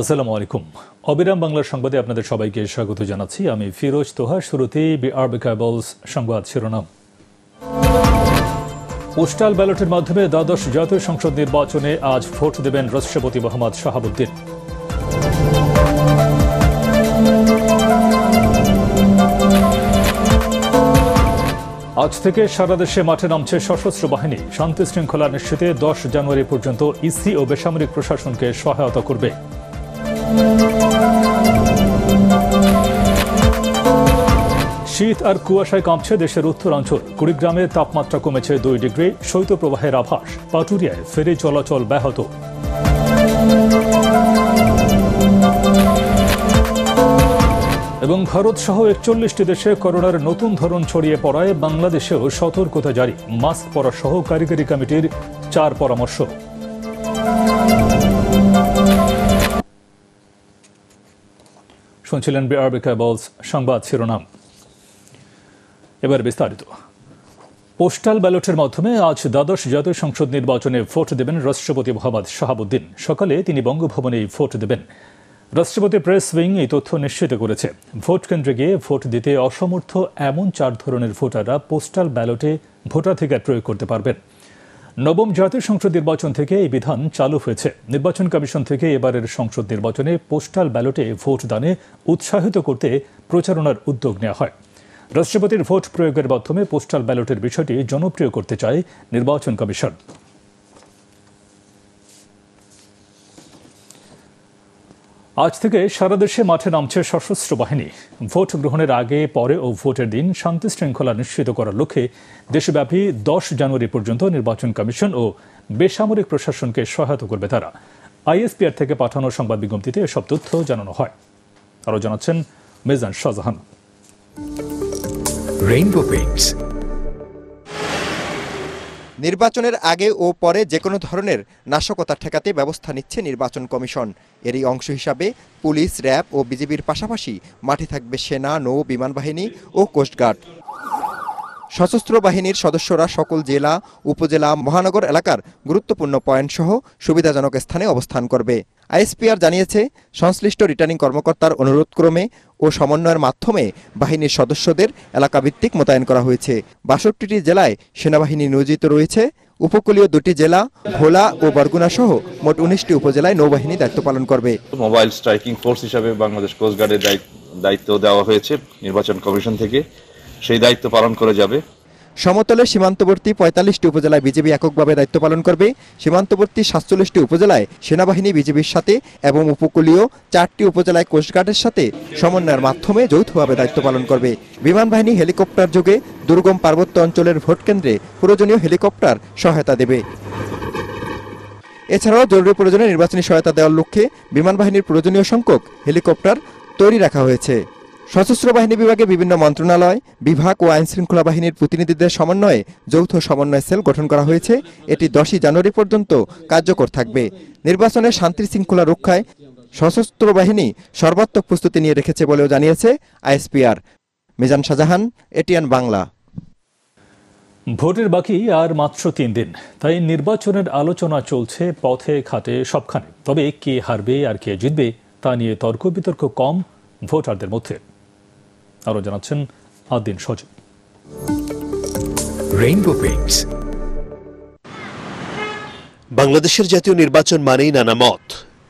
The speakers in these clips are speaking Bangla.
আসসালামু আলাইকুম। অবিরাম বাংলার সংবাদে আপনাদের সবাইকে স্বাগত জানাচ্ছি। আমি ফিরোজ তোহা। শুরুতেই বিআরবি কেবলস সংবাদ শিরোনাম। পোস্টাল ব্যালটের মাধ্যমে দ্বাদশ জাতীয় সংসদ নির্বাচনে আজ ভোট দেবেন রাষ্ট্রপতি মোহাম্মদ শাহাবুদ্দিন। আজ থেকে সারা দেশে মাঠে নামছে সশস্ত্র বাহিনী। শান্তি শৃঙ্খলা নিশ্চিতে 10 জানুয়ারি পর্যন্ত ইসি ও বেসামরিক প্রশাসনকে সহায়তা করবে। শীত আর কুয়াশায় কাঁপছে দেশের উত্তরাঞ্চল। কুড়িগ্রামে তাপমাত্রা কমেছে 2 ডিগ্রি। শৈত্যপ্রবাহের আভাস। পাটুরিয়ায় ফেরি চলাচল ব্যাহত। এবং ভারত সহ 41টি দেশে করোনার নতুন ধরন ছড়িয়ে পড়ায় বাংলাদেশেও সতর্কতা জারি। মাস্ক পরা সহ কারিগরি কমিটির 4 পরামর্শ। শুনছিলেন বিআরবি কেবলস সংবাদ শিরোনাম। এবার বিস্তারিত। পোস্টাল ব্যালটের মাধ্যমে আজ দ্বাদশ জাতীয় সংসদ নির্বাচনে ভোট দেবেন রাষ্ট্রপতি মোহাম্মদ শাহাবুদ্দিন। সকালে তিনি বঙ্গভবনে ভোট দেবেন। রাষ্ট্রপতি প্রেস উইং এই তথ্য নিশ্চিত করেছে। ভোট কেন্দ্রে গিয়ে ভোট দিতে অসমর্থ এমন 4 ধরনের ভোটাররা পোস্টাল ব্যালটে ভোটাধিকার প্রয়োগ করতে পারবেন। নবম জাতীয় সংসদ নির্বাচন থেকে এই বিধান চালু হয়েছে। নির্বাচন কমিশন থেকে এবারের সংসদ নির্বাচনে পোস্টাল ব্যালটে ভোট দানে উৎসাহিত করতে প্রচারণার উদ্যোগ নেওয়া হয়। রাষ্ট্রপতির ভোট প্রয়োগের মাধ্যমে পোস্টাল ব্যালটের বিষয়টি জনপ্রিয় করতে চায় নির্বাচন কমিশন। আজ থেকে সারা দেশে মাঠে নামছে সশস্ত্র বাহিনী। ভোট গ্রহণের আগে, পরে ও ভোটের দিন শান্তি শৃঙ্খলা নিশ্চিত করার লক্ষ্যে দেশব্যাপী 10 জানুয়ারি পর্যন্ত নির্বাচন কমিশন ও বেসামরিক প্রশাসনকে সহায়তা করবে তারা। আইএসপিআর থেকে পাঠানো সংবাদ বিজ্ঞপ্তিতে এসব তথ্য জানানো হয়। আরও জানাচ্ছেন মিজান শাহজাহান। Rainbow Paints. নির্বাচনের আগে ও পরে যে কোনো ধরনের নাশকতা ঠেকাতে ব্যবস্থা নিচ্ছে নির্বাচন কমিশন। এরই অংশ হিসাবে পুলিশ, র্যাব ও বিজিবির পাশাপাশি মাঠে থাকবে সেনা, নৌ, বিমান বাহিনী ও কোস্টগার্ড। সশস্ত্র বাহিনীর সদস্যরা সকল জেলা, উপজেলা, মহানগর এলাকার গুরুত্বপূর্ণ পয়েন্ট সহ সুবিধাজনক স্থানে অবস্থান করবে। আইএসপিআর জানিয়েছে, সংশ্লিষ্ট রিটার্নিং কর্মকর্তার অনুরোধক্রমে ও সমন্বয়ের মাধ্যমে বাহিনীর সদস্যদের এলাকাভিত্তিক মোতায়েন করা হয়েছে। 62টি জেলায় সেনাবাহিনী নিয়োজিত রয়েছে। উপকূলীয় 2টি জেলা ভোলা ও বরগুনা সহ মোট 19টি উপজেলায় নৌবাহিনী দায়িত্ব পালন করবে। মোবাইল স্ট্রাইকিং ফোর্স হিসাবে বাংলাদেশ কোস্টগার্ডের দায়িত্ব দেওয়া হয়েছে নির্বাচন কমিশন থেকে। সেই দায়িত্ব পালন করে যাবে। সমতলে সীমান্তবর্তী 45টি উপজেলায় বিজিবি এককভাবে দায়িত্ব পালন করবে। সীমান্তবর্তী 47টি উপজেলায় সেনাবাহিনী বিজিবির সাথে এবং উপকূলীয় 4টি উপজেলায় কোস্টগার্ডের সাথে সমন্বয়ের মাধ্যমে যৌথভাবে দায়িত্ব পালন করবে। বিমান বাহিনী হেলিকপ্টার যোগে দুর্গম পার্বত্য অঞ্চলের ভোট কেন্দ্রে প্রয়োজনীয় হেলিকপ্টার সহায়তা দেবে। এছাড়াও জরুরি প্রয়োজনে নির্বাচনী সহায়তা দেওয়ার লক্ষ্যে বিমান বাহিনীর প্রয়োজনীয় সংখ্যক হেলিকপ্টার তৈরি রাখা হয়েছে। সশস্ত্র বাহিনী বিভাগে বিভিন্ন মন্ত্রণালয়, বিভাগ ও আইনশৃঙ্খলা বাহিনীর প্রতিনিধিদের সমন্বয়ে যৌথ সমন্বয় সেল গঠন করা হয়েছে। এটি 10 জানুয়ারি পর্যন্ত কার্যকর থাকবে। নির্বাচনের শান্তি শৃঙ্খলা রক্ষায় সশস্ত্র বাহিনী সর্বাত্মক প্রস্তুতি নিয়ে রেখেছে বলেও জানিয়েছে আইএসপিআর। মিজান শাহজাহান, এটিএন বাংলা। ভোটের বাকি আর মাত্র 3 দিন, তাই নির্বাচনের আলোচনা চলছে পথে ঘাটে সবখানে। তবে কে হারবে আর কে জিতবে তা নিয়ে তর্ক বিতর্ক কম ভোটারদের মধ্যে। আরো জানাচ্ছেন আদিন সজীব। Rainbow Paints. বাংলাদেশের জাতীয় নির্বাচন মানেই নানা মত,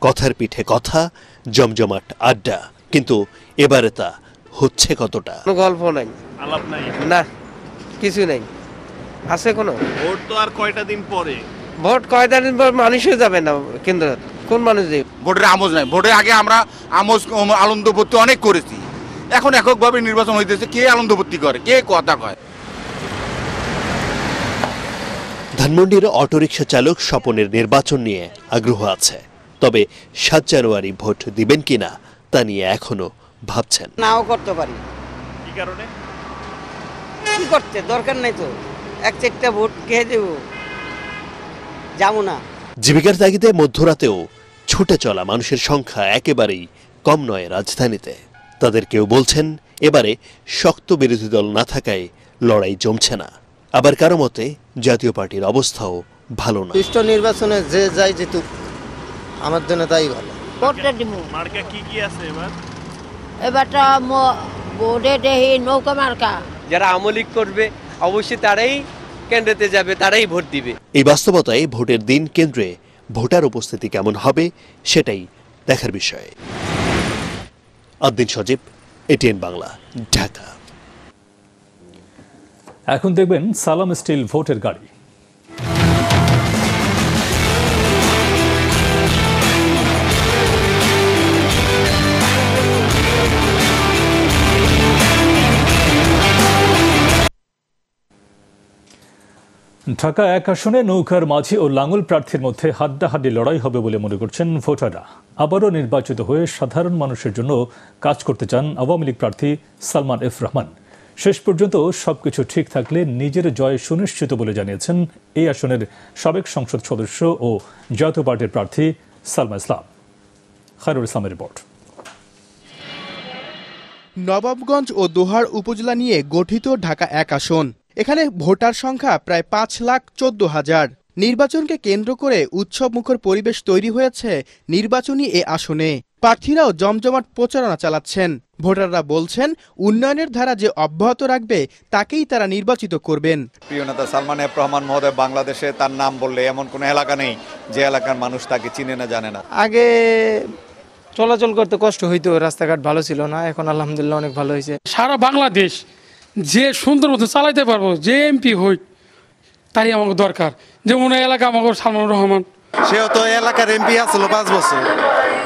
কথার পিঠে কথা, জমজমাট আড্ডা। কিন্তু এবারে তা হচ্ছে কতটা? কোনো গল্প নাই, আলাপ নাই, না কিছু নাই। আছে কোনো ভোট তো আর কয়টা দিন পরে। ভোট কয়টা দিন পর মানুষই যাবে না কেন্দ্র। কোন মানুষ যাবে? ভোটের আমোজ নাই। ভোটের আগে আমরা আনন্দ ভর্তি অনেক করেছি। এখন এককভাবে নির্বাচন হইতেছে, কে আনন্দ ভর্তি করে, কে কথা কয়। ধানমন্ডির অটোরিকশা চালক স্বপনের নির্বাচন নিয়ে আগ্রহ আছে। তবে 7 জানুয়ারি ভোট দিবেন কিনা তা নিয়ে এখনো ভাবছেন। নাও করতে পারি। কি কারণে? কি করতে দরকার নাই তো, 1-4টা ভোট কে দেব, যাবো না। জীবিকার তাগিদে মধ্যরাতেও ছুটে চলা মানুষের সংখ্যা একেবারেই কম নয় রাজধানীতে। তাদের কেউ বলছেন এবারে শক্ত বিরোধী দল না থাকায় লড়াই জমছে না। আবার কারো মতে জাতীয় পার্টির অবস্থাও ভালো না। সুষ্ঠু নির্বাচনে যে যাই জিতুক আমার জন্য তাই ভালো। ভোটটা দিব। মার্কা কি কি আছে এবার? এবারটা বোর্ডে দেহি নৌকা মার্কা। যারা আমলিক করবে অবশ্যই তারাই কেন্দ্রেতে যাবে, তারাই ভোট দিবে। এই বাস্তবতায় ভোটের দিন কেন্দ্রে ভোটার উপস্থিতি কেমন হবে সেটাই দেখার বিষয়। আদ্দিন সজীব, এটিএন বাংলা, ঢাকা। এখন দেখবেন সালাম স্টিল ভোটের গাড়ি। ঢাকা 1 আসনে নৌকার মাঝি ও লাঙ্গল প্রার্থীর মধ্যে হাড্ডাহাড্ডি লড়াই হবে বলে মনে করছেন ভোটাররা। আবারও নির্বাচিত হয়ে সাধারণ মানুষের জন্য কাজ করতে চান আওয়ামী লীগ প্রার্থী সালমান এফ রহমান। শেষ পর্যন্ত সবকিছু ঠিক থাকলে নিজের জয় সুনিশ্চিত বলে জানিয়েছেন এই আসনের সাবেক সংসদ সদস্য ও জাতীয় পার্টির প্রার্থী সালমা ইসলাম। খায়রুল ইসলামের রিপোর্ট। নবাবগঞ্জ ও দোহার উপজেলা নিয়ে গঠিত ঢাকা 1 আসন। এখানে ভোটার সংখ্যা প্রায় 5,14,000। নির্বাচনকে কেন্দ্র করে উৎসবমুখর পরিবেশ তৈরি হয়েছে নির্বাচনী এ আসনে। প্রার্থীরাও জমজমাট প্রচারণা চালাচ্ছেন। ভোটাররা বলছেন উন্নয়নের ধারা যে অব্যাহত রাখবে তাকেই তারা নির্বাচিত করবেন। প্রিয় নেতা সালমান এফ রহমান মহোদয়, বাংলাদেশে তার নাম বললে এমন কোনো এলাকা নেই যে এলাকার মানুষ তাকে চিনে না, জানে না। আগে চলাচল করতে কষ্ট হইতো, রাস্তাঘাট ভালো ছিল না, এখন আলহামদুলিল্লাহ অনেক ভালো হয়েছে। সারা বাংলাদেশ যে সুন্দর মতো চালাইতে পারবো, যে এমপি হই তাই আমাকে দরকার। যেমন এলাকা আমাকে সালমান রহমান, সেও তো এলাকার এমপি আসছিল 5 বছর,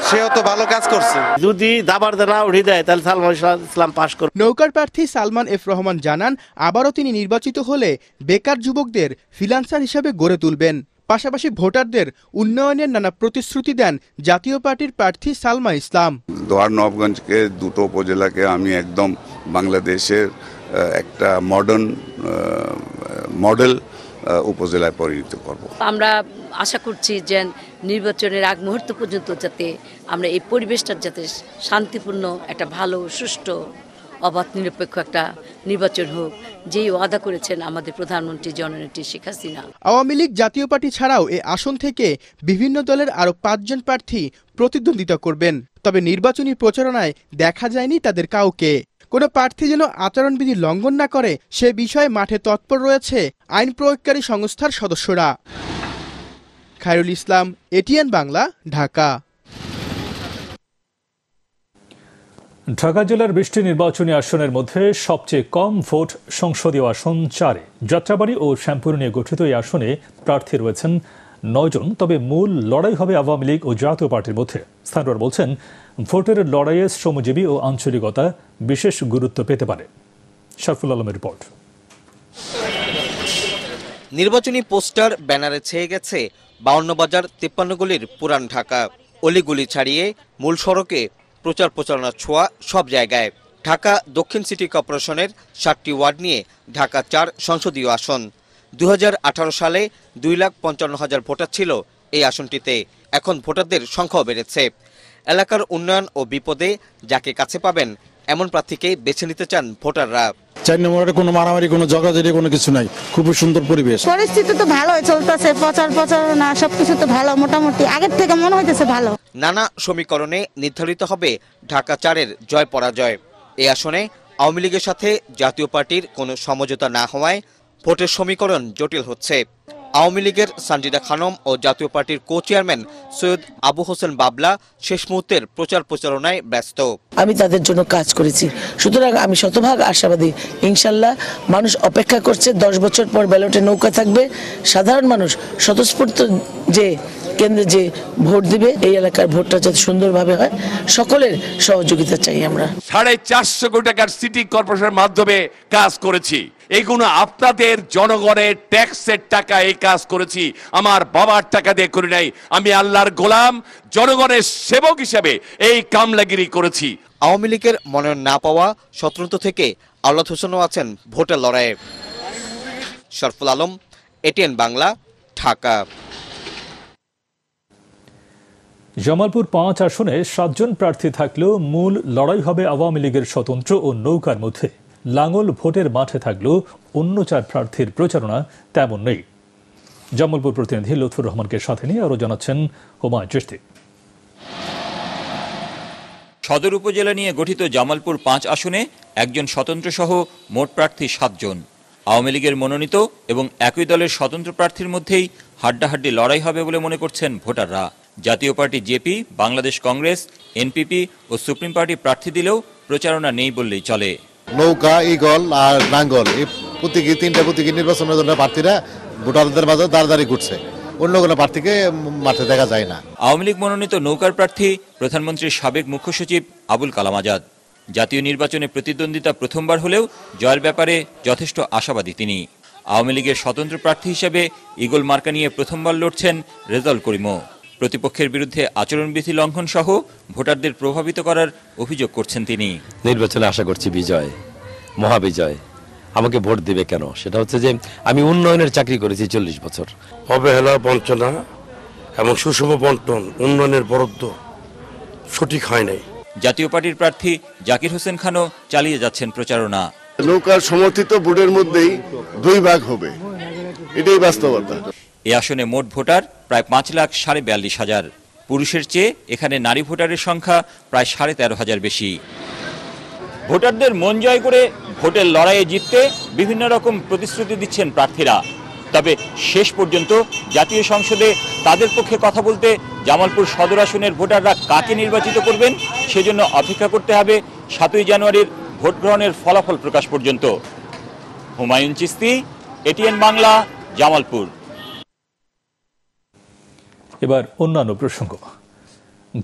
সেও তো ভালো কাজ করছে। যদি দাবার দ্বারা উঠে দেয় তাহলে সালমান ইসলাম পাশ করবে। নৌকার প্রার্থী সালমান এফ রহমান জানান আবারও তিনি নির্বাচিত হলে বেকার যুবকদের ফ্রিল্যান্সার হিসেবে গড়ে তুলবেন। পাশাপাশি ভোটারদের উন্নয়নের নানা প্রতিশ্রুতি দেন জাতীয় পার্টির প্রার্থী সালমা ইসলাম। দোহার নবাবগঞ্জকে দুটো উপজেলাকে আমি একদম বাংলাদেশের একটা মডেল উপজেলায় পরিণত করব। আমরা আশা করছি যে নির্বাচনের আগ মুহূর্ত পর্যন্ত যাতে আমরা এই পরিবেশটা যাতে শান্তিপূর্ণ, একটা ভালো সুষ্ঠু অবাধ নিরপেক্ষ একটা নির্বাচন হোক, যেই ওয়াদা করেছেন আমাদের প্রধানমন্ত্রী জননেত্রী শেখ হাসিনা। আওয়ামী লীগ জাতীয় পার্টি ছাড়াও এ আসন থেকে বিভিন্ন দলের আরও 5 জন প্রার্থী প্রতিদ্বন্দ্বিতা করবেন। তবে নির্বাচনী প্রচারণায় দেখা যায়নি তাদের কাউকে। কোনো প্রার্থী যেন আচরণবিধি লঙ্ঘন না করে সে বিষয়ে মাঠে তৎপর রয়েছে আইন প্রয়োগকারী সংস্থার সদস্যরা। খায়রুল ইসলাম, এটিএন বাংলা, ঢাকা। ঢাকা জেলার 20টি নির্বাচনী আসনের মধ্যে সবচেয়ে কম ভোট সংসদীয় আসন 4-এ। যাত্রাবাড়ী ও শ্যামপুর নিয়ে গঠিত এই আসনে প্রার্থী রয়েছেন 9 জন। তবে মূল লড়াই হবে আওয়ামী লীগ ও জাতীয় পার্টির মধ্যে। স্থানীয়রা বলছেন ভোটের লড়াইয়ে শ্রমজীবী ও আঞ্চলিকতা বিশেষ গুরুত্ব পেতে পারে। শরফুল আলমের রিপোর্ট। নির্বাচনী পোস্টার ব্যানারে ছেয়ে গেছে 52 বাজার 53 গলির পুরান ঢাকা। অলিগুলি ছাড়িয়ে মূল সড়কে প্রচার প্রচারণার ছোঁয়া সব জায়গায়। ঢাকা দক্ষিণ সিটি কর্পোরেশনের 7টি ওয়ার্ড নিয়ে ঢাকা 4 সংসদীয় আসন। 2018 সালে 2,55,000 ভোটার ছিল এই আসনটিতে। এখন ভোটারদের সংখ্যাও বেড়েছে। এলাকার উন্নয়ন ও বিপদে যাকে কাছে পাবেন এমন প্রার্থীকে বেছে নিতে চান ভোটাররা। 4 নম্বরে কোনো মারামারি, কোনো জগাজগি, কোনো কিছু নাই। খুবই সুন্দর পরিবেশ। পরিস্থিতি তো ভালোই চলতেছে, প্রচারণা সবকিছু তো ভালো, মোটামুটি আগের থেকে মনে হইতেছে ভালো। নানা সমীকরণে নির্ধারিত হবে ঢাকা 4-এর জয় পরাজয়। এই আসনে আওয়ামী লীগের সাথে জাতীয় পার্টির কোনো সমঝোতা না হওয়ায় ভোটের সমীকরণ জটিল হচ্ছে। আওয়ামী লীগের সানজিদা খানম ও জাতীয় পার্টির কো চেয়ারম্যান সৈয়দ আবু হোসেন বাবলা শেষ মুহূর্তের প্রচার প্রচারণায় ব্যস্ত। আমি তাদের জন্য কাজ করেছি, সুতরাং আমি শতভাগ আশাবাদী। ইনশাল্লাহ মানুষ অপেক্ষা করছে, 10 বছর পর ব্যালটে নৌকা থাকবে। সাধারণ মানুষ স্বতঃস্ফূর্ত যে কেন্দ্রে যে ভোট দিবে, এই এলাকার ভোটটা যাতে সুন্দরভাবে হয়, সকলের সহযোগিতা চাই। আমরা 450 কোটি টাকার সিটি কর্পোরেশনের মাধ্যমে কাজ করেছি। এইগুলো আপনাদের জনগণের ট্যাক্সের টাকা এই কাজ করেছি, আমার বাবার টাকা দিয়ে করি নাই। আমি আল্লাহর গোলাম, জনগণের সেবক হিসেবে এই কামলাগিরি করেছি। আওয়ামী লীগের মনোনয়ন না পাওয়া স্বতন্ত্র থেকে আওলাদ হোসেনও আছেন ভোটের লড়াইয়ে। শরফুল আলম, এটিএন বাংলা, ঢাকা। জামালপুর 5 আসনে 7 জন প্রার্থী থাকলেও মূল লড়াই হবে আওয়ামী লীগের স্বতন্ত্র ও নৌকার মধ্যে। লাঙ্গল ভোটের মাঠে থাকলেও অন্য 4 প্রার্থীর প্রচারণা তেমন নেই। জামালপুর প্রতিনিধি লুৎফুর রহমানকে সাথে নিয়ে আরও জানাচ্ছেন হুমায়ুন চিশতি। সদর উপজেলা নিয়ে গঠিত জামালপুর 5 আসনে একজন স্বতন্ত্র সহ মোট প্রার্থী 7 জন। আওয়ামী লীগের মনোনীত এবং একই দলের স্বতন্ত্র প্রার্থীর মধ্যেই হাড্ডাহাড্ডি লড়াই হবে বলে মনে করছেন ভোটাররা। Jatiya party JP, Bangladesh Congress, NPP ও সুপ্রিম পার্টি প্রার্থী দিলেও প্রচারণা নেই বললেই চলে। নৌকা, ঈগল আর নাঙ্গল এই তিনটা প্রতীকী নির্বাচনের জন্য প্রার্থীরা ভোটারদের মাঝে দাঁড়াদাঁড়ি করছে, অন্য কোনো প্রার্থীকে মাঠে দেখা যায় না। আওয়ামী লীগ মনোনীত নৌকার প্রার্থী প্রধানমন্ত্রীর সাবেক মুখ্য সচিব আবুল কালাম আজাদ। জাতীয় নির্বাচনে প্রতিদ্বন্দ্বিতা প্রথমবার হলেও জয়ের ব্যাপারে যথেষ্ট আশাবাদী তিনি। আওয়ামী লীগের স্বতন্ত্র প্রার্থী হিসেবে ঈগল মার্কা নিয়ে প্রথমবার লড়ছেন রেজাউল করিমও। প্রতিপক্ষের বিরুদ্ধে আচরণবিধি লঙ্ঘন সহ ভোটারদের প্রভাবিত করার অভিযোগ করছেন তিনি। নির্বাচনে আশা করছি বিজয়, মহাবিজয়। আমাকে ভোট দিবে কেন? সেটা হচ্ছে যে আমি উন্নয়নের চাকরি করেছি 40 বছর। অবহেলা, বঞ্চনা এবং সুষম বন্টন, উন্নয়নের বরাদ্দ সঠিক হয় নাই। জাতীয় পার্টির প্রার্থী জাকির হোসেন খানও চালিয়ে যাচ্ছেন প্রচারণা। নৌকার সমর্থিত ভোটের মধ্যেই 2 ভাগ হবে, এটাই বাস্তবতা। এ আসনে মোট ভোটার প্রায় 5,42,500। পুরুষের চেয়ে এখানে নারী ভোটারের সংখ্যা প্রায় 13,500 বেশি। ভোটারদের মন জয় করে ভোটের লড়াইয়ে জিততে বিভিন্ন রকম প্রতিশ্রুতি দিচ্ছেন প্রার্থীরা। তবে শেষ পর্যন্ত জাতীয় সংসদে তাদের পক্ষে কথা বলতে জামালপুর সদর আসনের ভোটাররা কাকে নির্বাচিত করবেন সেজন্য অপেক্ষা করতে হবে 7ই জানুয়ারির ভোট গ্রহণের ফলাফল প্রকাশ পর্যন্ত। হুমায়ুন চিস্তি, এটিএন বাংলা, জামালপুর। এবার অন্যান্য প্রসঙ্গ।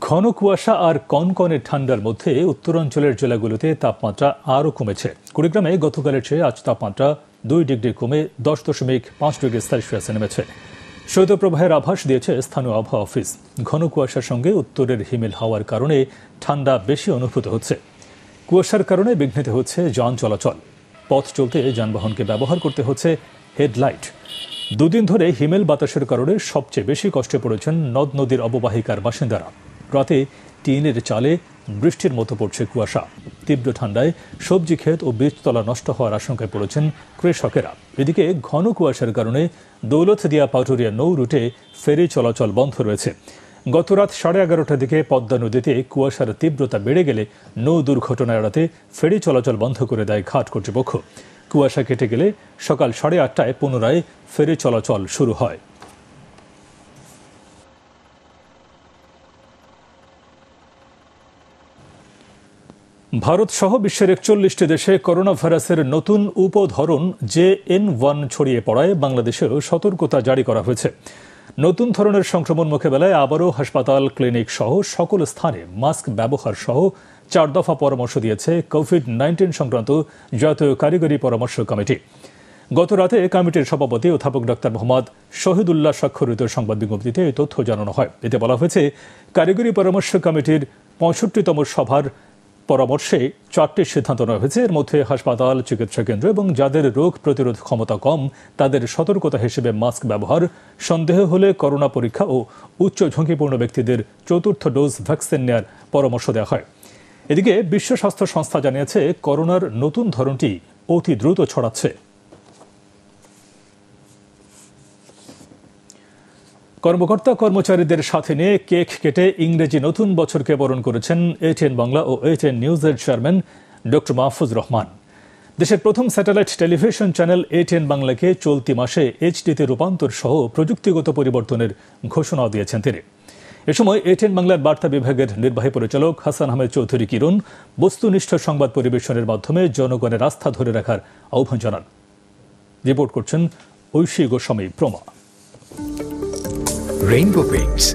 ঘন কুয়াশা আর কনকনে ঠান্ডার মধ্যে উত্তরাঞ্চলের জেলাগুলোতে তাপমাত্রা আরও কমেছে। কুড়িগ্রামে গতকালের চেয়ে আজ তাপমাত্রা 2 ডিগ্রি কমে 10.5 ডিগ্রি সেলসিয়াসে নেমেছে। শৈত্যপ্রবাহের আভাস দিয়েছে স্থানীয় আবহাওয়া অফিস। ঘন কুয়াশার সঙ্গে উত্তরের হিমেল হাওয়ার কারণে ঠান্ডা বেশি অনুভূত হচ্ছে। কুয়াশার কারণে বিঘ্নিত হচ্ছে যান চলাচল। পথ চলতে যানবাহনকে ব্যবহার করতে হচ্ছে হেডলাইট। 2 দিন ধরে হিমেল বাতাসের কারণে সবচেয়ে বেশি কষ্টে পড়েছেন নদ নদীর অববাহিকার বাসিন্দারা। রাতে টিনের চালে বৃষ্টির মতো পড়ছে কুয়াশা। তীব্র ঠান্ডায় সবজি ক্ষেত ও বীজতলা নষ্ট হওয়ার আশঙ্কায় পড়েছেন কৃষকেরা। এদিকে ঘন কুয়াশার কারণে দৌলতদিয়া পাটুরিয়া নৌ রুটে ফেরি চলাচল বন্ধ রয়েছে। গত রাত 11:30টার দিকে পদ্মা নদীতে কুয়াশার তীব্রতা বেড়ে গেলে নৌ দুর্ঘটনা এড়াতে ফেরি চলাচল বন্ধ করে দেয় ঘাট কর্তৃপক্ষ। কুয়াশা কেটে গেলে সকাল 8:30টায় পুনরায় ফেরি চলাচল শুরু হয়। ভারত সহ বিশ্বের 41টি দেশে করোনা ভাইরাসের নতুন উপধরন JN1 ছড়িয়ে পড়ায় বাংলাদেশেও সতর্কতা জারি করা হয়েছে। নতুন ধরনের সংক্রমণ মোকাবেলায় আবারও হাসপাতাল, ক্লিনিক সহ সকল স্থানে মাস্ক ব্যবহার সহ 4 দফা পরামর্শ দিয়েছে কোভিড-19 সংক্রান্ত জাতীয় কারিগরি পরামর্শ কমিটি। গত রাতে কমিটির সভাপতি অধ্যাপক ডক্টর মোহাম্মদ শহীদুল্লাহ স্বাক্ষরিত সংবাদ বিজ্ঞপ্তিতে এই তথ্য জানানো হয়। এতে বলা হয়েছে, কারিগরি পরামর্শ কমিটির 65তম সভার পরামর্শে 4টি সিদ্ধান্ত নেওয়া হয়েছে। এর মধ্যে হাসপাতাল, চিকিৎসা কেন্দ্র এবং যাদের রোগ প্রতিরোধ ক্ষমতা কম তাদের সতর্কতা হিসেবে মাস্ক ব্যবহার, সন্দেহ হলে করোনা পরীক্ষা ও উচ্চ ঝুঁকিপূর্ণ ব্যক্তিদের 4র্থ ডোজ ভ্যাকসিন নেওয়ার পরামর্শ দেওয়া হয়। এদিকে বিশ্ব স্বাস্থ্য সংস্থা জানিয়েছে, করোনার নতুন ধরনটি অতি দ্রুত ছড়াচ্ছে। কর্মকর্তা কর্মচারীদের সাথে নিয়ে কেক কেটে ইংরেজি নতুন বছরকে বরণ করেছেন এটিএন বাংলা ও এটিএন নিউজের চেয়ারম্যান ডক্টর মাহফুজ রহমান। দেশের প্রথম স্যাটেলাইট টেলিভিশন চ্যানেল এটিএন বাংলাকে চলতি মাসে এইচডিতে রূপান্তর সহ প্রযুক্তিগত পরিবর্তনের ঘোষণা দিয়েছেন তিনি। এ সময় এটিএন বাংলার বার্তা বিভাগের নির্বাহী পরিচালক হাসান আহমেদ চৌধুরী কিরণ বস্তুনিষ্ঠ সংবাদ পরিবেশনের মাধ্যমে জনগণের আস্থা ধরে রাখার আহ্বান জানান। রিপোর্ট করছেন ঐশী গোস্বামী প্রমা। Rainbow Paints.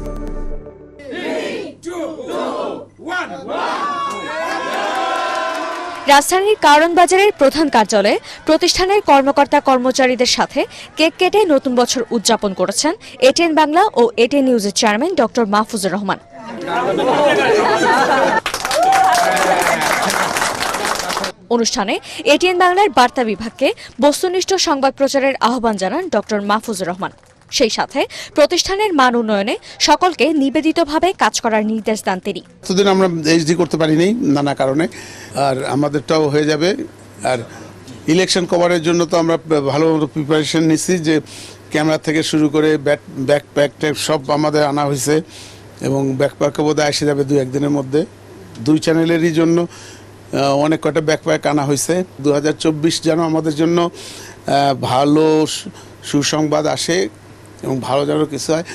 রাজধানীর কারণ বাজারের প্রধান কার্যালয়ে প্রতিষ্ঠানের কর্মকর্তা কর্মচারীদের সাথে কেক কেটে নতুন বছর উদযাপন করেছেন এটিএন বাংলা ও এটিএন নিউজের চেয়ারম্যান ডক্টর মাহফুজুর রহমান। অনুষ্ঠানে এটিএন বাংলার বার্তা বিভাগকে বস্তুনিষ্ঠ সংবাদ প্রচারের আহ্বান জানান ডক্টর মাহফুজুর রহমান। সেই সাথে প্রতিষ্ঠানের মান উন্নয়নে সকলকে নিবেদিতভাবে কাজ করার নির্দেশ দেন তিনি। এতদিন আমরা এইচডি করতে পারিনি নানা কারণে, আর আমাদেরটাও হয়ে যাবে। আর ইলেকশন কভারের জন্য তো আমরা ভালো প্রিপারেশন নিচ্ছি, যে ক্যামেরা থেকে শুরু করে ব্যাকপ্যাক সব আমাদের আনা হয়েছে এবং ব্যাকপ্যাকও বোধহয় এসে যাবে 2-1 দিনের মধ্যে। 2 চ্যানেলেরই জন্য অনেক কটা ব্যাকপ্যাক আনা হয়েছে। 2024 যেন আমাদের জন্য ভালো সুসংবাদ আসে এবং ভালো যেন কিছু হয়।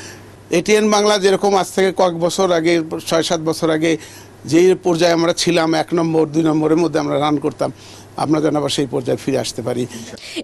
এটিএন বাংলা যেরকম আজ থেকে কয়েক বছর আগে 6-7 বছর আগে যেই পর্যায়ে আমরা ছিলাম 1 নম্বর 2 নম্বরের মধ্যে আমরা রান করতাম, আমরা যেন আবার সেই পর্যায়ে ফিরে আসতে পারি।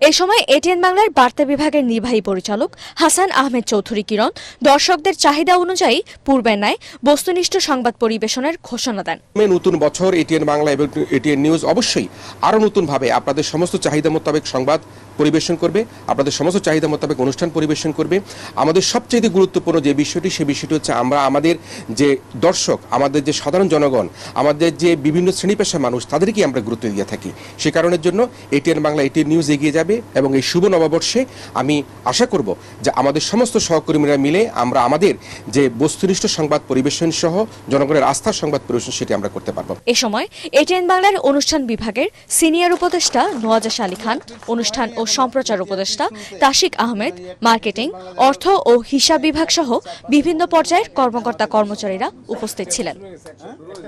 এই সময় এটিএন বাংলার বার্তা বিভাগের নির্বাহী পরিচালক হাসান আহমেদ চৌধুরী কিরণ দর্শকদের চাহিদা অনুযায়ী পূর্বের ন্যায় বস্তুনিষ্ঠ সংবাদ পরিবেশনের ঘোষণা দেন। নতুন বছর এটিএন বাংলা এবং এটিএন নিউজ অবশ্যই আরও নতুনভাবে আপনাদের সমস্ত চাহিদা মোতাবেক সংবাদ পরিবেশন করবে, আপনাদের সমস্ত চাহিদা মোতাবেক অনুষ্ঠান পরিবেশন করবে। আমাদের সবচেয়ে গুরুত্বপূর্ণ যে বিষয়টি, সেই বিষয়টি হচ্ছে আমরা আমাদের যে দর্শক, আমাদের যে সাধারণ জনগণ, আমাদের যে বিভিন্ন শ্রেণী পেশার মানুষ, তাদেরকে আমরা গুরুত্ব দিয়ে থাকি। সে কারণের জন্য এটিএন বাংলা এটিএন নিউজ এগিয়ে যাবে এবং এই শুভ নববর্ষে আমি আশা করব যে আমাদের সমস্ত সহকর্মীরা মিলে আমরা আমাদের যে বস্তুনিষ্ঠ সংবাদ পরিবেশন সহ জনগণের আস্থার সংবাদ পরিবেশন সেটি আমরা করতে পারব। এ সময় এটিএন বাংলার অনুষ্ঠান বিভাগের সিনিয়র উপদেষ্টা নওয়াজ আলী খান, অনুষ্ঠান ও সম্প্রচার উপদেষ্টা তাশিক আহমেদ, মার্কেটিং, অর্থ ও হিসাব বিভাগ সহ বিভিন্ন পর্যায়ের কর্মকর্তা কর্মচারীরা উপস্থিত ছিলেন।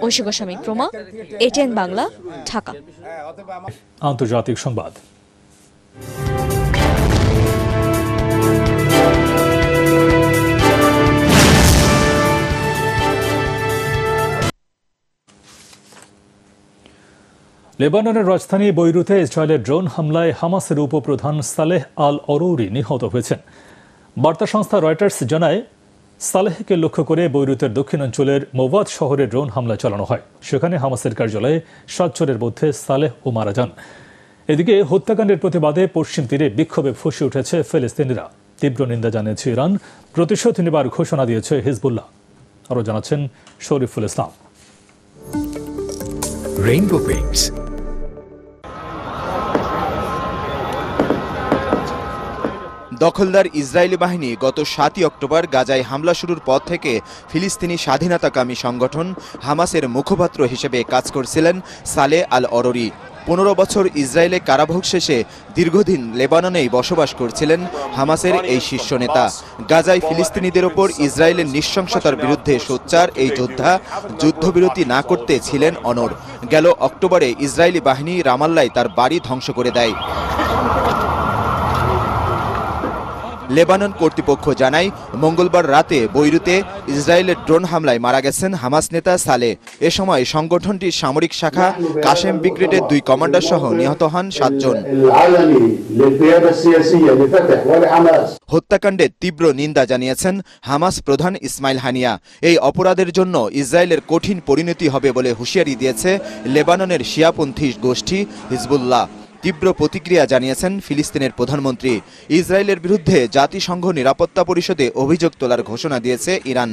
ঐশী গোস্বামী প্রমা, এটিএন বাংলা, ঢাকা। আন্তর্জাতিক সংবাদ। লেবাননের রাজধানী বৈরুতে ইসরায়েলের ড্রোন হামলায় হামাসের উপপ্রধান সালেহ আল অরৌরি নিহত হয়েছেন। বার্তা সংস্থা রয়টার্স জানায়, সালেহকে লক্ষ্য করে বৈরুতের দক্ষিণাঞ্চলের মোবাদ শহরে ড্রোন হামলা চালানো হয়। সেখানে হামাসের কার্যালয়ে 7 জনের মধ্যে সালেহও মারা যান। এদিকে হত্যাকাণ্ডের প্রতিবাদে পশ্চিম তীরে বিক্ষোভে ফুঁসে উঠেছে ফিলিস্তিনিরা। তীব্র নিন্দা জানিয়েছে ইরান, প্রতিশোধ নেবার ঘোষণা দিয়েছে হিজবুল্লাহ। আরও জানাচ্ছেন শরীফুল ইসলাম। Rainbow paints. দখলদার ইসরায়েলি বাহিনী গত 7 অক্টোবর গাজায় হামলা শুরুর পর থেকে ফিলিস্তিনি স্বাধীনতাকামী সংগঠন হামাসের মুখপাত্র হিসেবে কাজ করছিলেন সালেহ আল অরৌরি। 15 বছর ইসরায়েলে কারাভোগ শেষে দীর্ঘদিন লেবাননেই বসবাস করছিলেন হামাসের এই শীর্ষ নেতা। গাজায় ফিলিস্তিনিদের ওপর ইসরায়েলের নৃশংসতার বিরুদ্ধে সোচ্চার এই যোদ্ধা যুদ্ধবিরতি না করতে ছিলেন অনড়। গেল অক্টোবরে ইসরায়েলি বাহিনী রামাল্লায় তার বাড়ি ধ্বংস করে দেয়। লেবানন কর্তৃপক্ষ জানায়, মঙ্গলবার রাতে বৈরুতে ইসরায়েলের ড্রোন হামলায় মারা গেছেন হামাস নেতা সালেহ। এ সময় সংগঠনটির সামরিক শাখা কাশেম ব্রিগেডের 2 কমান্ডার সহ নিহত হন 7 জন। হত্যাকাণ্ডের তীব্র নিন্দা জানিয়েছেন হামাস প্রধান ইসমাইল হানিয়া। এই অপরাধের জন্য ইসরায়েলের কঠিন পরিণতি হবে বলে হুঁশিয়ারি দিয়েছে লেবাননের শিয়াপন্থী গোষ্ঠী হিজবুল্লাহ। তীব্র প্রতিক্রিয়া জানিয়েছেন ফিলিস্তিনের প্রধানমন্ত্রী। ইসরায়েলের বিরুদ্ধে জাতিসংঘ নিরাপত্তা পরিষদে অভিযোগ তোলার ঘোষণা দিয়েছে ইরান।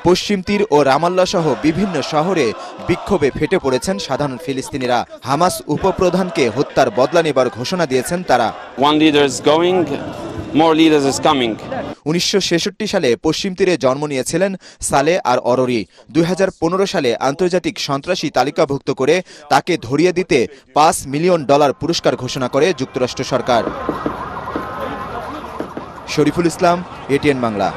পশ্চিম তীর ও রামাল্লা সহ বিভিন্ন শহরে বিক্ষোভে ফেটে পড়েছেন সাধারণ ফিলিস্তিনিরা। হামাস উপপ্রধানকে হত্যার বদলা নেবার ঘোষণা দিয়েছেন তারা। 1966 সালে পশ্চিম তীরে জন্ম নিয়েছিলেন সালেহ আর অরৌরি। 2015 সালে আন্তর্জাতিক সন্ত্রাসী তালিকাভুক্ত করে তাকে ধরিয়ে দিতে $5 মিলিয়ন পুরস্কার ঘোষণা করে যুক্তরাষ্ট্র সরকার। শরীফুল ইসলাম, এটিএন বাংলা।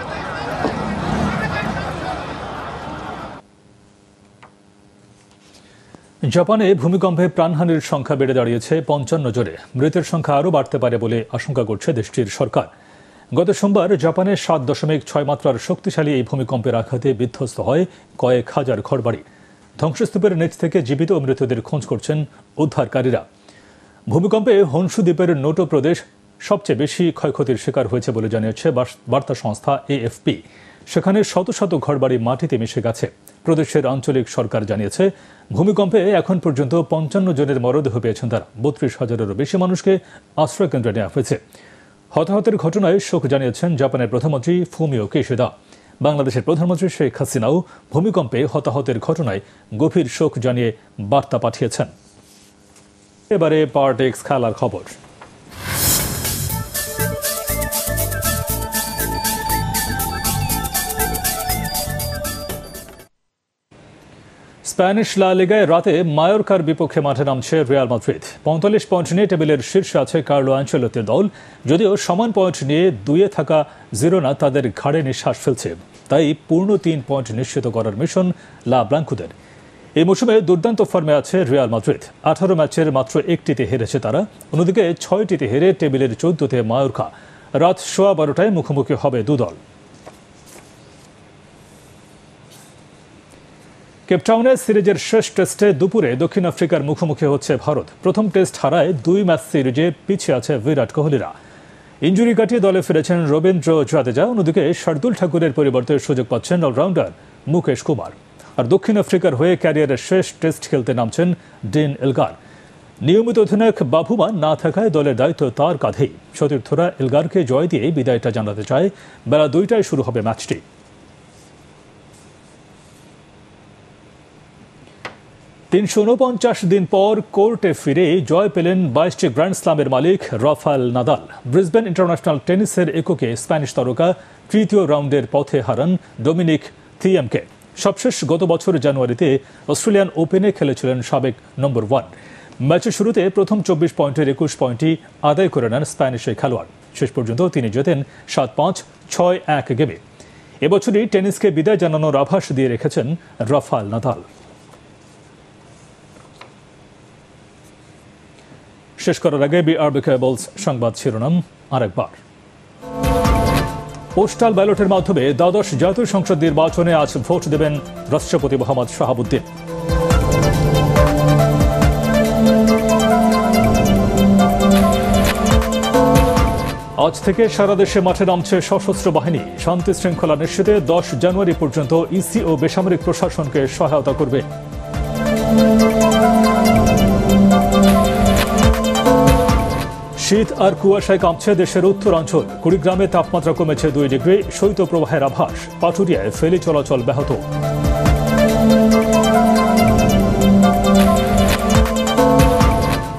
জাপানে ভূমিকম্পে প্রাণহানির সংখ্যা বেড়ে দাঁড়িয়েছে 55 জনে। মৃতের সংখ্যা আরও বাড়তে পারে বলে আশঙ্কা করছে দেশটির সরকার। গত সোমবার জাপানে 7.6 মাত্রার শক্তিশালী এই ভূমিকম্পের আঘাতে বিধ্বস্ত হয় কয়েক হাজার ঘরবাড়ি। ধ্বংসস্তূপের নিচ থেকে জীবিত ও মৃতদের খোঁজ করছেন উদ্ধারকারীরা। ভূমিকম্পে হনশু দ্বীপের নোটো প্রদেশ সবচেয়ে বেশি ক্ষয়ক্ষতির শিকার হয়েছে বলে জানিয়েছে বার্তা সংস্থা এএফপি। সেখানে শত শত ঘরবাড়ি মাটিতে মিশে গেছে। প্রদেশের আঞ্চলিক সরকার জানিয়েছে, ভূমিকম্পে এখন পর্যন্ত 55 জনের মরদেহ পেয়েছেন তারা। 32,000-এরও বেশি মানুষকে আশ্রয়কেন্দ্রে নেওয়া হয়েছে। হতাহতের ঘটনায় শোক জানিয়েছেন জাপানের প্রধানমন্ত্রী ফুমিও কিশিদা। বাংলাদেশের প্রধানমন্ত্রী শেখ হাসিনাও ভূমিকম্পে হতাহতের ঘটনায় গভীর শোক জানিয়ে বার্তা পাঠিয়েছেন। এবারে পার্টেক্স খেলার খবর। স্প্যানিশ লা লিগায় রাতে মায়োরকার বিপক্ষে মাঠে নামছে রিয়াল মাদ্রিদ। 45 পয়েন্ট নিয়ে টেবিলের শীর্ষে আছে কার্লো আনচেলত্তির দল। যদিও সমান পয়েন্ট নিয়ে 2-এ থাকা জিরোনা তাদের ঘাড়ে নিঃশ্বাস ফেলছে। তাই পূর্ণ 3 পয়েন্ট নিশ্চিত করার মিশন লা ব্লাঙ্কুদের। এই মৌসুমে দুর্দান্ত ফর্মে আছে রিয়াল মাদ্রিদ। 18 ম্যাচের মাত্র 1টিতে হেরেছে তারা। অন্যদিকে 6টিতে হেরে টেবিলের 14তে মায়োরকা। রাত 12:15টায় মুখোমুখি হবে দুদল। কেপটাউনে সিরিজের শেষ টেস্টে দুপুরে দক্ষিণ আফ্রিকার মুখোমুখি হচ্ছে ভারত। প্রথম টেস্ট হারায় 2 ম্যাচ সিরিজে পিছিয়ে আছে বিরাট কোহলিরা। ইঞ্জুরি কাটিয়ে দলে ফিরেছেন রবীন্দ্র জাদেজা। অন্যদিকে শার্দুল ঠাকুরের পরিবর্তে সুযোগ পাচ্ছেন অলরাউন্ডার মুকেশ কুমার। আর দক্ষিণ আফ্রিকার হয়ে ক্যারিয়ারের শেষ টেস্ট খেলতে নামছেন ডিন এলগার। নিয়মিত অধিনায়ক বাবুমান না থাকায় দলের দায়িত্ব তার কাঁধেই। সতীর্থরা এলগারকে জয় দিয়ে বিদায়টা জানাতে চায়। বেলা 2টায় শুরু হবে ম্যাচটি। 349 দিন পর কোর্টে ফিরে জয় পেলেন 22টি গ্র্যান্ড স্লামের মালিক রাফায়েল নাদাল। ব্রিসবেন ইন্টারন্যাশনাল টেনিসের এককে স্প্যানিশ তারকা তৃতীয় রাউন্ডের পথে হারান ডোমিনিক থিয়েমকে। সবশেষ গত বছর জানুয়ারিতে অস্ট্রেলিয়ান ওপেনে খেলেছিলেন সাবেক নম্বর 1। ম্যাচের শুরুতে প্রথম 24 পয়েন্টের 21 পয়েন্টই আদায় করে নেন স্প্যানিশ এই খেলোয়াড়। শেষ পর্যন্ত তিনি জেতেন 7-5, 6-1 গেমে। এবছরই টেনিসকে বিদায় জানানোর আভাস দিয়ে রেখেছেন রাফায়েল নাদাল। শেষ করার আগে বিআরবি কেবলস সংবাদ শিরোনাম আরেকবার। পোস্টাল ব্যালটের মাধ্যমে দ্বাদশ জাতীয় সংসদ নির্বাচনে আজ ভোট দেবেন রাষ্ট্রপতি মোহাম্মদ শাহাবুদ্দিন। আজ থেকে সারা দেশে মাঠে নামছে সশস্ত্র বাহিনী। শান্তি শৃঙ্খলা নিশ্চিতে 10 জানুয়ারি পর্যন্ত ইসি ও বেসামরিক প্রশাসনকে সহায়তা করবে। শীত আর কুয়াশায় কাঁপছে দেশের উত্তরাঞ্চল। কুড়িগ্রামে তাপমাত্রা কমেছে 2 ডিগ্রি। শৈত্যপ্রবাহের আভাস। পাটুরিয়ায় ফেরি চলাচল ব্যাহত।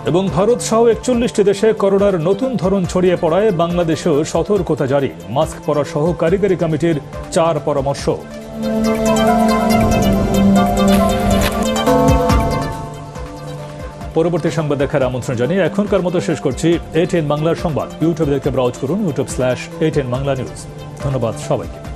এবং ভারত সহ 41টি দেশে করোনার নতুন ধরন ছড়িয়ে পড়ায় বাংলাদেশেও সতর্কতা জারি। মাস্ক পরা সহ কারিগরি কমিটির 4 পরামর্শ। পরবর্তী সংবাদ দেখার আমন্ত্রণ জানিয়ে এখনকার মতো শেষ করছি ATN বাংলার সংবাদ। ইউটিউবে দেখতে ব্রাউজ করুন youtube/ATN বাংলা নিউজ। ধন্যবাদ সবাইকে।